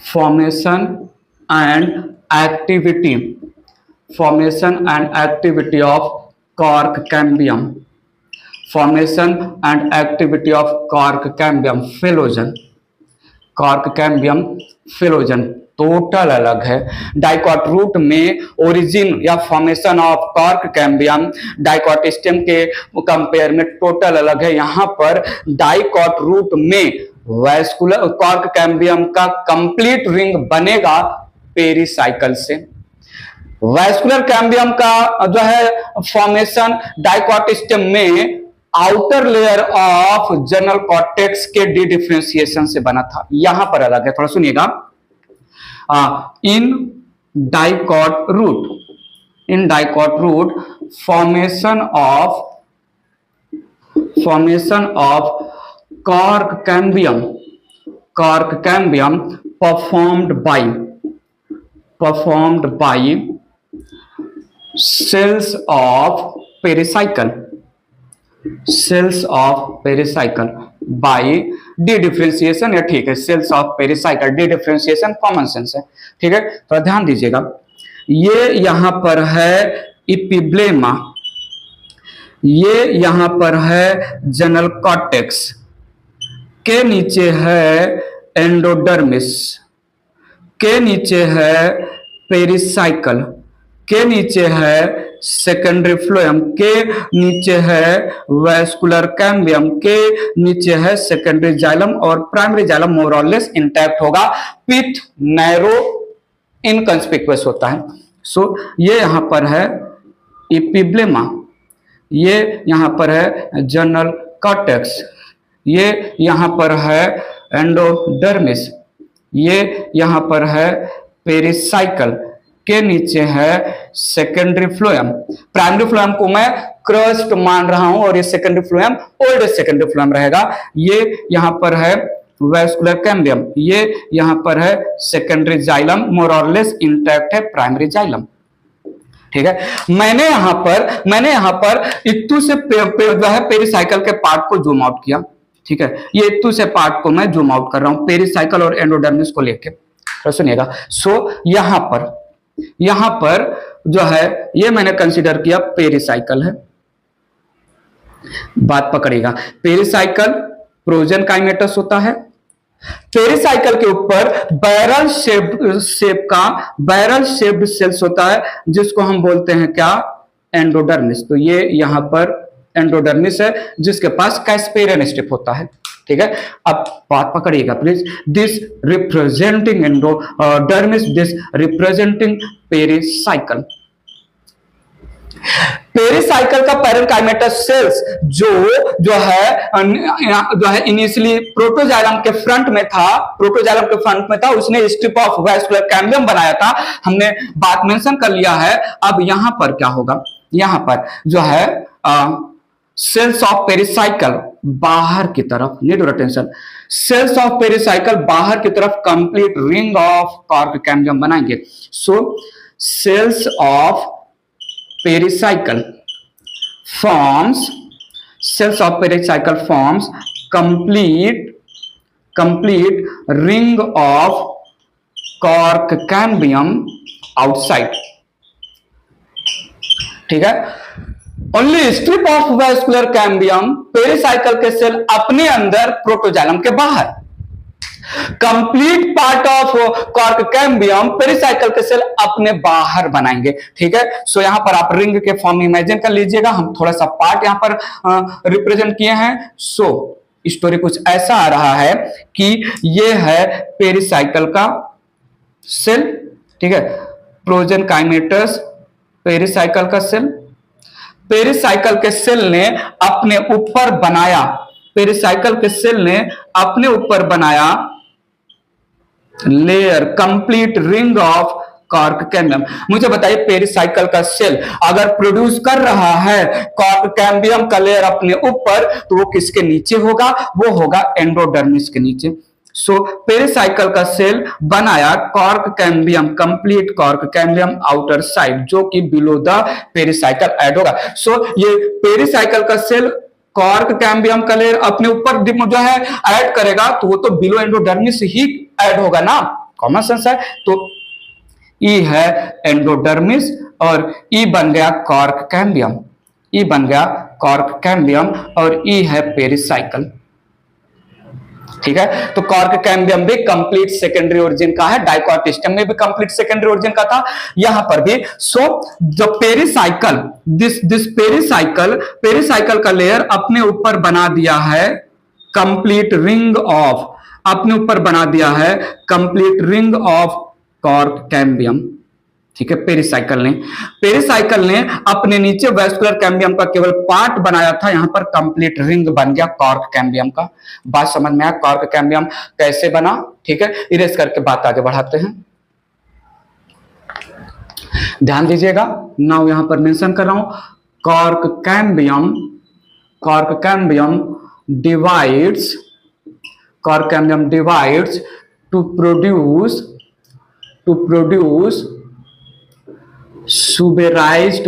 formation and activity of cork cambium, formation and activity of cork cambium phyllogen, cork cambium phellogen total अलग है। Dicot root में origin या formation of cork cambium dicot stem के compare में total अलग है। यहां पर डाइकॉट रूट में वैस्कुलर कॉर्क कैम्बियम का कंप्लीट रिंग बनेगा पेरिसाइकल से। वैस्कुलर कैम्बियम का जो है फॉर्मेशन डाइकॉट स्टेम में outer layer of general cortex के डी डिफरेंशिएशन से बना था, यहां पर अलग है। थोड़ा सुनिएगा, in dicot root formation of cork cambium performed by cells of pericycle by dedifferentiation. या ठीक है, cells of pericycle dedifferentiation common sense है, ठीक है। तो ध्यान दीजिएगा, ये यहां पर है इपिब्लेमा, ये यहां पर है जनरल कॉर्टेक्स, के नीचे है एंडोडर्मिस, के नीचे है पेरिसाइकल, के नीचे है सेकेंडरी फ्लोएम, के नीचे है वैस्कुलर कैम्बियम, के नीचे है सेकेंडरी जाइलम और प्राइमरी जाइलम मोर और लेस इंटैक्ट होगा। पिथ नैरो इनकंस्पिक्युअस होता है। सो ये यहां पर है इपिब्लेमा, ये यहां पर है जनरल कॉर्टेक्स, ये यहां पर है एंडोडर्मिस, ये यहां पर है पेरिसाइकल, के नीचे है सेकेंडरी फ्लोएम। प्राइमरी फ्लोएम को मैं क्रस्ट मान रहा हूं और ये secondary phloem old secondary phloem रहेगा। ये यहां पर है वैस्कुलर कैम्बियम, ये यहां पर है सेकेंडरी जाइलम, मोर और लेस इंटैक्ट है प्राइमरी जाइलम, ठीक है। मैंने यहां पर इत्तू से पेरिसाइकल के पार्ट को जूम आउट किया, ठीक है। ये इत्तू से पार्ट को मैं जूम आउट कर रहा हूं पेरिसाइकल और एंडोडर्मिस को लेके, तो सुनिएगा। सो यहां पर जो है ये मैंने कंसीडर किया पेरिसाइकल है, बात पकड़ेगा। पेरिसाइकल प्रोजन काइमेटस होता है। पेरिसाइकल के ऊपर बैरल शेप्ड सेल्स होता है जिसको हम बोलते हैं क्या, एंडोडर्मिस। तो ये यहां पर एंडोडर्मिस है जिसके पास कैस्पेरियन स्ट्रिप होता है, ठीक है। अब बात पकड़िएगा please, this representing endodermis, this representing pericycle. Pericycle का पैरेनकाइमेटस सेल्स जो है इनिशियली प्रोटोजाइलम के फ्रंट में था, उसने स्ट्रिप ऑफ वैस्कुलर कैम्बियम बनाया था, हमने बात मेंशन कर लिया है। अब यहां पर क्या होगा, यहां पर जो है सेल्स ऑफ पेरिसाइकल बाहर की तरफ, need your attention, cells of pericycle बाहर की तरफ complete ring of cork cambium बनाएंगे। So cells of pericycle forms complete ring of cork cambium outside, ठीक है। Only strip of vascular cambium, pericycle के सेल अपने अंदर, प्रोटोजाइलम के बाहर। Complete part of cork cambium, pericycle के सेल अपने बाहर बनाएंगे, ठीक है। सो यहां पर आप रिंग के फॉर्म में इमेजिन कर लीजिएगा, हम थोड़ा सा पार्ट यहां पर रिप्रेजेंट किए हैं। सो स्टोरी कुछ ऐसा आ रहा है कि ये है पेरिसाइकल का सेल, ठीक है। प्रोजन काइमेटस पेरिसाइकल का सेल, पेरिसाइकल के सेल ने अपने ऊपर बनाया, layer, complete ring of cork cambium. मुझे बताइए, पेरिसाइकल का सेल अगर प्रोड्यूस कर रहा है कॉर्क कैम्बियम का लेयर अपने ऊपर, तो वो किसके नीचे होगा, वो होगा एंडोडर्मिस के नीचे। सो पेरिसाइकल का सेल बनाया cork cambium, complete cork cambium outer side, जो कि बिलो द पेरिसाइकल ऐड होगा। सो ये पेरिसाइकल का सेल कॉर्क कैम्बियम का लेयर अपने ऊपर जो है ऐड करेगा तो वो तो बिलो एंडोडर्मिस ही ऐड होगा ना, कॉमन सेंस है। तो ई है एंडोडर्मिस और ई बन गया कॉर्क कैम्बियम, ई बन गया कॉर्क कैम्बियम और ई है पेरिसाइकल। ठीक है, तो कॉर्क कैम्बियम भी कंप्लीट सेकेंडरी ओरिजिन का है, डाइकॉट स्टेम में भी कंप्लीट सेकेंडरी ओरिजिन का था, यहां पर भी। सो जो पेरिसाइकल, दिस पेरिसाइकल का लेयर अपने ऊपर बना दिया है कंप्लीट रिंग ऑफ, अपने ऊपर बना दिया है complete ring of cork cambium. ठीक है, पेरिसाइकल ने अपने नीचे वैस्कुलर कैम्बियम का केवल पार्ट बनाया था, यहां पर कंप्लीट रिंग बन गया कॉर्क कैम्बियम का। बात समझ में आया कॉर्क कैम्बियम कैसे बना? ठीक है, इरेज करके बात आगे बढ़ाते हैं, ध्यान दीजिएगा। नाउ यहां पर मेंशन कर रहा हूं cork cambium divides to produce suberized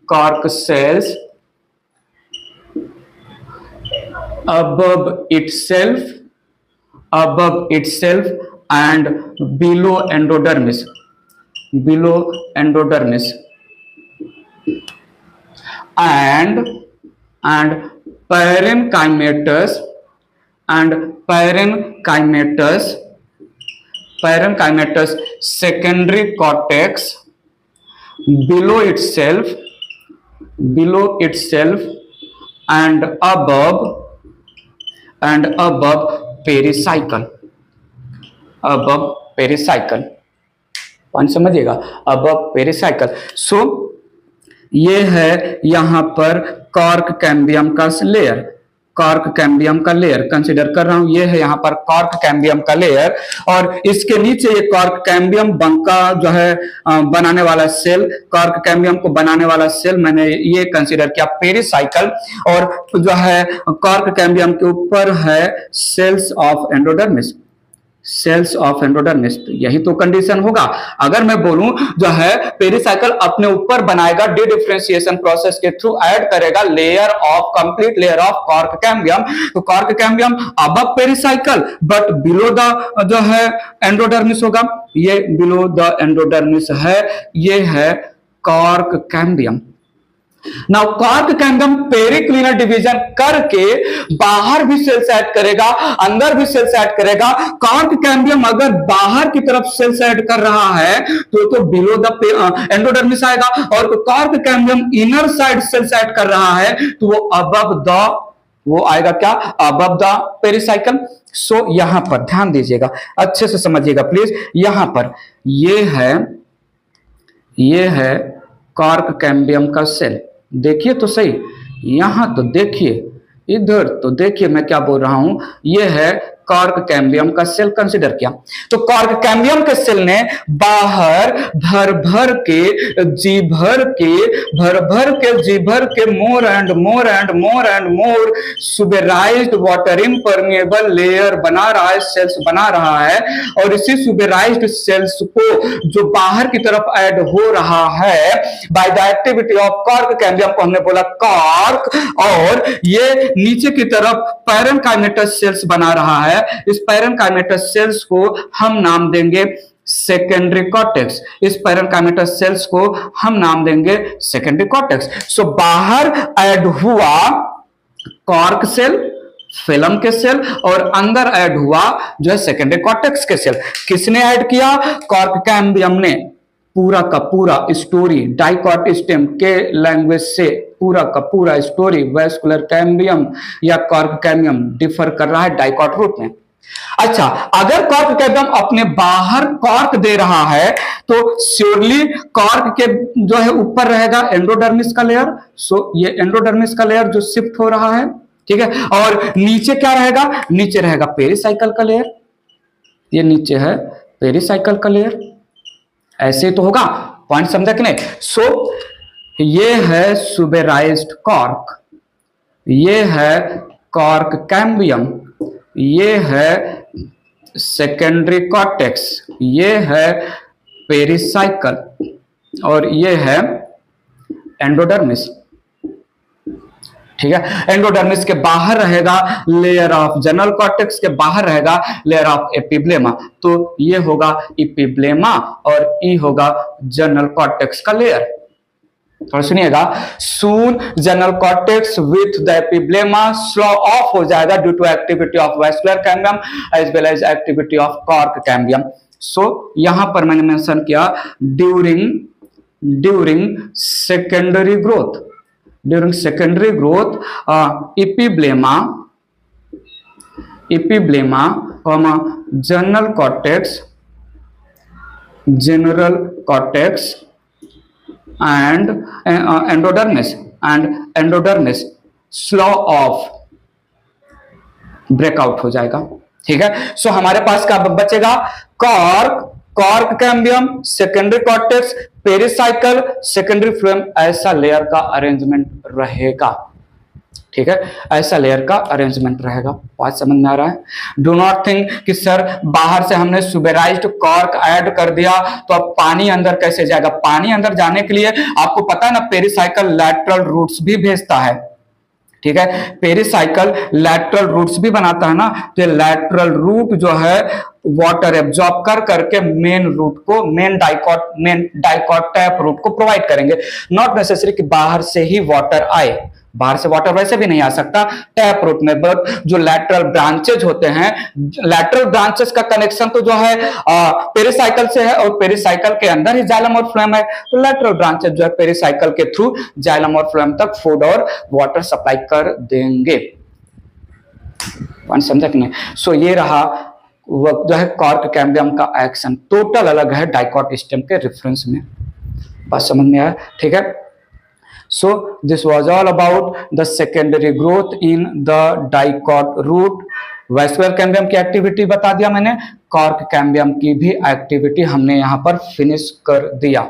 cork cells above itself and below endodermis and parenchymatous secondary cortex below itself and above pericycle, point समझिएगा, above pericycle। सो ये है यहां पर कॉर्क कैम्बियम का लेयर कंसीडर कर रहा हूं, ये है यहां पर कॉर्क कैम्बियम का लेयर और इसके नीचे ये कॉर्क कैम्बियम बंका जो है बनाने वाला सेल, कॉर्क कैम्बियम को बनाने वाला सेल मैंने ये कंसीडर किया पेरिसाइकल, और जो है कॉर्क कैम्बियम के ऊपर है सेल्स ऑफ एंडोडर्मिस, तो यही तो कंडीशन होगा। अगर मैं बोलूं जो है पेरिसाइकल अपने ऊपर बनाएगा डी डिफरेंशिएशन प्रोसेस के थ्रू ऐड करेगा complete layer of cork cambium, तो cork cambium above pericycle but below the जो है एंडोडर्मिस होगा, ये बिलो द एंडोडर्मिस है, ये है cork cambium. Now cork cambium periclinal division करके बाहर भी सेल्स ऐड करेगा, अंदर भी सेल्स ऐड करेगा। कॉर्क कैम्बियम अगर बाहर की तरफ सेल्स ऐड कर रहा है तो बिलो द एंडोडर्मिस आएगा, और cork cambium inner side sales add कर रहा है तो वो अबव द, वो आएगा क्या, अबव द पेरिसाइकल। सो यहां पर ध्यान दीजिएगा, अच्छे से समझिएगा प्लीज। यहां पर ये है कॉर्क कैम्बियम का सेल, देखिए तो सही, यहां तो देखिए, इधर तो देखिए मैं क्या बोल रहा हूं, ये है कॉर्क कैम्बियम का सेल कंसीडर किया। तो कॉर्क कैम्बियम के सेल ने बाहर भर भर के जी भर के more and more suberised water impermeable layer बना रहा है, सेल्स बना रहा है, और इसी सुबेराइज्ड सेल्स को जो बाहर की तरफ ऐड हो रहा है by the activity of cork cambium को हमने बोला कॉर्क, और ये नीचे की तरफ पैरेन्काइमेटस सेल्स बना रहा है, इस पैरेन्काइमेटस सेल्स को हम नाम देंगे सेकेंडरी कॉर्टेक्स, इस पैरेन्काइमेटस सेल्स को हम नाम देंगे सेकेंडरी कॉर्टेक्स। सो बाहर ऐड हुआ कॉर्क सेल, फिलम के सेल, और अंदर ऐड हुआ जो है सेकेंडरी कॉर्टेक्स के सेल। किसने ऐड किया? कॉर्क कैम्बियम ने। पूरा का पूरा स्टोरी डाइकॉट स्टेम के लैंग्वेज से पूरा का पूरा स्टोरी वैस्कुलर कैम्बियम या कॉर्क कैम्बियम डिफर कर रहा है डाइकॉट रूट में। अच्छा, अगर कॉर्क कैम्बियम अपने बाहर कॉर्क दे रहा है तो श्योरली कॉर्क के जो है ऊपर रहेगा एंडोडर्मिस का लेयर। सो ये एंडोडर्मिस का लेयर जो शिफ्ट हो रहा है, ठीक है, और नीचे क्या रहेगा? नीचे रहेगा पेरिसाइकल का लेयर, ये नीचे है पेरिसाइकल का लेयर, ऐसे तो होगा। पॉइंट समझा कि नहीं? सो ये है सुबेराइज्ड कॉर्क, ये है कॉर्क कैम्बियम, ये है सेकेंडरी कॉर्टेक्स, ये है पेरिसाइकल, और ये है एंडोडर्मिस। ठीक है। एंडोडर्मिस के बाहर रहेगा लेयर ऑफ जनरल कॉर्टेक्स, के बाहर रहेगा लेयर ऑफ एपिब्लेमा। तो ये होगा एपिब्लेमा और ई होगा जनरल कॉर्टेक्स का लेयर। थोड़ा सुनिएगा, soon general cortex with the epiblema slough off हो जाएगा due to activity of vascular cambium as well as activity of cork cambium. So यहां पर मैंने मेंशन किया during secondary growth, during secondary growth epiblema general cortex and endodermis slough off breakout हो जाएगा। ठीक है। सो हमारे पास क्या बचेगा, cork cambium, secondary cortex, pericycle, secondary phloem, ऐसा लेयर का अरेंजमेंट रहेगा। ठीक है, ऐसा लेयर का अरेंजमेंट रहेगा। बात समझ में आ रहा है? डू नॉट थिंक कि सर बाहर से हमने सुबेराइज्ड कॉर्क ऐड कर दिया तो अब पानी अंदर कैसे जाएगा। पानी अंदर जाने के लिए आपको पता है ना, पेरिसाइकल लैटरल रूट्स भी भेजता है। ठीक है, पेरिसाइकल लैटरल रूट्स भी बनाता है ना, तो लैटरल रूट जो है वाटर एब्जॉर्ब कर करके मेन रूट को, मेन डाइकॉट टैप रूट को प्रोवाइड करेंगे। नॉट नेसेसरी कि बाहर से ही वाटर आए, बाहर से वाटर वैसे भी नहीं आ सकता टैप रूट में, बट जो लैटरल ब्रांचेज होते हैं, लैटरल ब्रांचेस का कनेक्शन तो जो है पेरिसाइकल से है और पेरिसाइकल के अंदर ही जाइलम और फ्लोएम है, तो लैटरल ब्रांचेज जो है पेरिसाइकल के थ्रू जाइलम और फ्लोएम तक फूड और वाटर सप्लाई कर देंगे। समझा कि नहीं? सो ये रहा वो जो है कॉर्क कैम्बियम का एक्शन, टोटल अलग है डाइकॉट स्टेम के रेफरेंस में। बात समझ में आया? ठीक है। So this was all about the secondary growth in the dicot root। Vascular cambium की एक्टिविटी बता दिया मैंने, कॉर्क कैम्बियम की भी एक्टिविटी हमने यहां पर फिनिश कर दिया।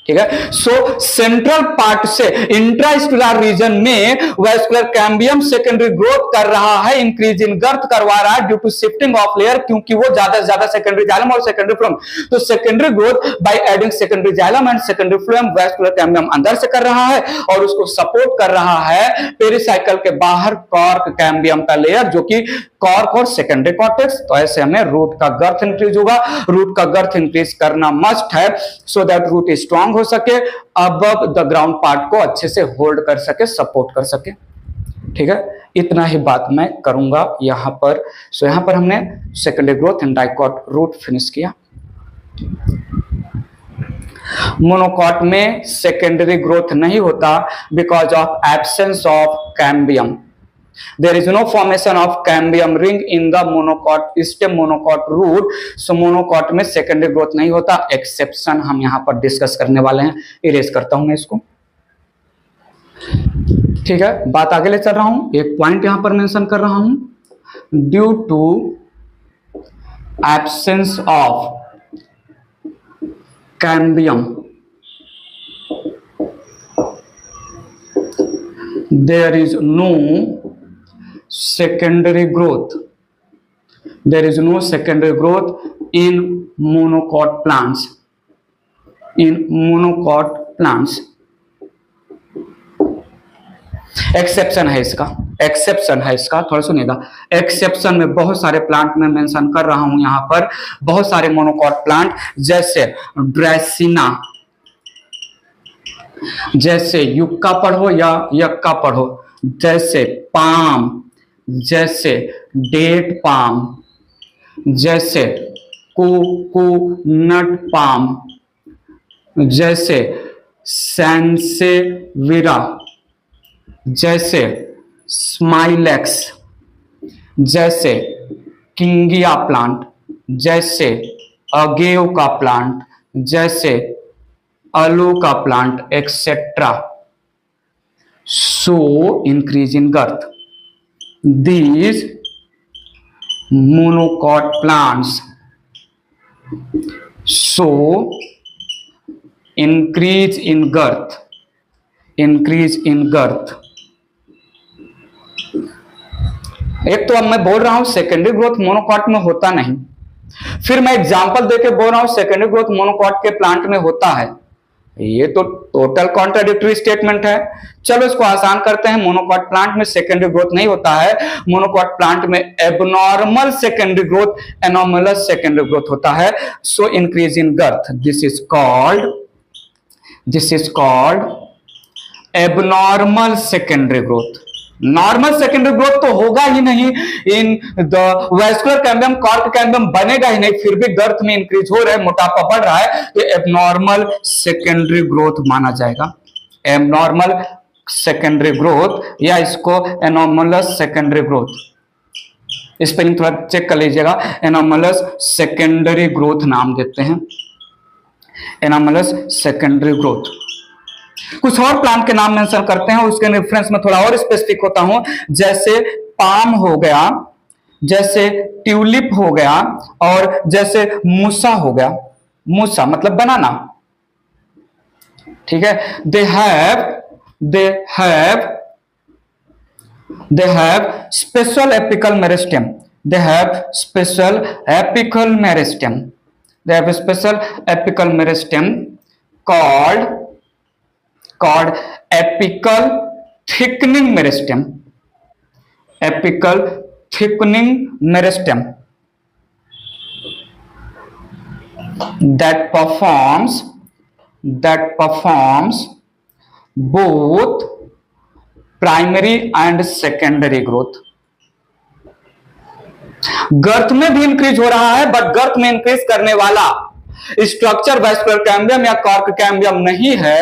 ठीक है। सो सेंट्रल पार्ट से इंट्रास्टेलर रीजन में वैस्कुलर कैम्बियम सेकेंडरी ग्रोथ कर रहा है, इंक्रीज इन गर्थ करवा रहा है due to shifting of layer, क्योंकि वो ज्यादा से ज्यादा सेकेंडरी जाइलम और सेकेंडरी फ्लोएम, तो secondary growth by adding secondary xylem and secondary phloem vascular cambium अंदर से कर रहा है और उसको सपोर्ट कर रहा है पेरिसाइकल के बाहर कॉर्क कैम्बियम का लेयर, जो कि कॉर्क और सेकेंडरी कॉर्टेक्स। तो ऐसे हमें रूट का गर्थ इंक्रीज होगा। रूट का गर्थ इंक्रीज करना मस्ट है सो दैट रूट स्ट्रांग हो सके, अबव द ग्राउंड पार्ट को अच्छे से होल्ड कर सके, सपोर्ट कर सके। ठीक है, इतना ही बात मैं करूंगा यहां पर। सो यहां पर हमने secondary growth in dicot root finish किया। मोनोकॉट में सेकेंडरी ग्रोथ नहीं होता because of absence of cambium. There is no formation of cambium ring in the monocot stem monocot root, so monocot में secondary growth नहीं होता। Exception हम यहाँ पर डिस्कस करने वाले हैं। इरेज करता हूं मैं इसको। ठीक है, बात आगे ले चल रहा हूं। एक पॉइंट यहां पर मेंशन कर रहा हूं, due to absence of cambium there is no secondary growth, there is no secondary growth in monocot plants, in monocot plants। Exception है इसका, एक्सेप्शन है इसका, थोड़ा सुनिएगा। एक्सेप्शन में बहुत सारे प्लांट में मेंशन कर रहा हूं यहां पर, बहुत सारे मोनोकॉट प्लांट जैसे ड्रेसिना, जैसे युक्का पढ़ो या यक्का पढ़ो, जैसे पाम, जैसे डेट पाम, जैसे कोकोनट पाम, जैसे सैंसेविरा, जैसे स्माइलेक्स, जैसे किंगिया प्लांट, जैसे अगेव का प्लांट, जैसे अलो का plant etcetera. So increase in girth, these monocot plants so increase in girth, increase in girth। एक तो अब मैं बोल रहा हूं सेकेंडरी ग्रोथ मोनोकॉट में होता नहीं, फिर मैं एग्जांपल देके बोल रहा हूं सेकेंडरी ग्रोथ मोनोकॉट के प्लांट में होता है। ये तो टोटल कॉन्ट्राडिक्टरी स्टेटमेंट है। चलो इसको आसान करते हैं। मोनोकॉट प्लांट में सेकेंडरी ग्रोथ नहीं होता है, मोनोकॉट प्लांट में abnormal secondary growth, anomalous secondary growth होता है। So increase in girth, this is called abnormal secondary growth. Normal secondary growth तो होगा ही नहीं, in the vascular cambium, cork cambium बनेगा ही नहीं, फिर भी गर्थ में इंक्रीज हो रहा है, मोटापा बढ़ रहा है, तो एबनॉर्मल सेकेंडरी ग्रोथ माना जाएगा। एबनॉर्मल सेकेंडरी ग्रोथ या इसको एनोमलस सेकेंडरी ग्रोथ, स्पेलिंग थोड़ा चेक कर लीजिएगा। एनोमलस सेकेंडरी ग्रोथ नाम देते हैं, एनोमलस सेकेंडरी ग्रोथ। कुछ और प्लांट के नाम मेंशन करते हैं, उसके रेफरेंस में थोड़ा और स्पेसिफिक होता हूं, जैसे पाम हो गया, जैसे ट्यूलिप हो गया, और जैसे मूसा हो गया। मूसा मतलब बनाना, ठीक है। They have special apical meristem, they have special apical meristem, they have special apical meristem called apical thickening meristem, apical thickening meristem that performs both primary and secondary growth। Girth में भी इंक्रीज हो रहा है, but गर्थ में increase करने वाला structure vascular cambium या cork cambium नहीं है,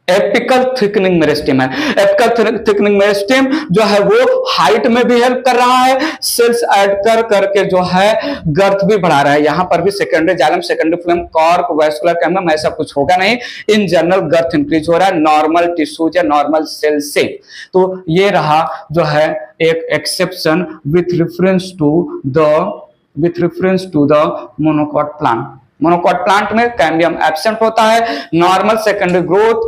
एपिकल थिकनिंग मेरिस्टेम है। एपिकल थिकनिंग मेरिस्टेम जो है वो हाइट में भी हेल्प कर रहा है, सेल्स ऐड करके जो है गर्थ भी बढ़ा रहा है। यहां पर भी secondary xylem, secondary phloem, cork, vascular cambium ऐसा कुछ होगा नहीं, इन जनरल गर्थ इंक्रीज हो रहा है नॉर्मल टिश्यूज या नॉर्मल सेल से। तो ये रहा जो है एक exception with reference to the monocot plant. Monocot plant में कैम्बियम एब्सेंट होता है, नॉर्मल सेकेंडरी ग्रोथ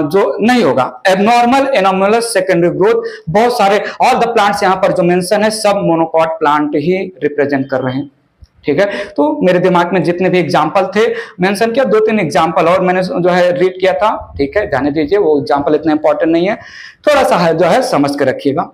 जो नहीं होगा, एबनॉर्मल एनोमलस सेकेंडरी ग्रोथ। बहुत सारे ऑल द प्लांट्स यहाँ पर जो मेंशन है सब मोनोकॉट प्लांट ही रिप्रेजेंट कर रहे हैं, ठीक है। तो मेरे दिमाग में जितने भी एग्जाम्पल थे मेंशन किया, 2-3 एग्जाम्पल और मैंने जो है रीड किया था, ठीक है, जाने दीजिए, वो एग्जाम्पल इतना इंपॉर्टेंट नहीं है, थोड़ा सा है जो है समझ के रखिएगा।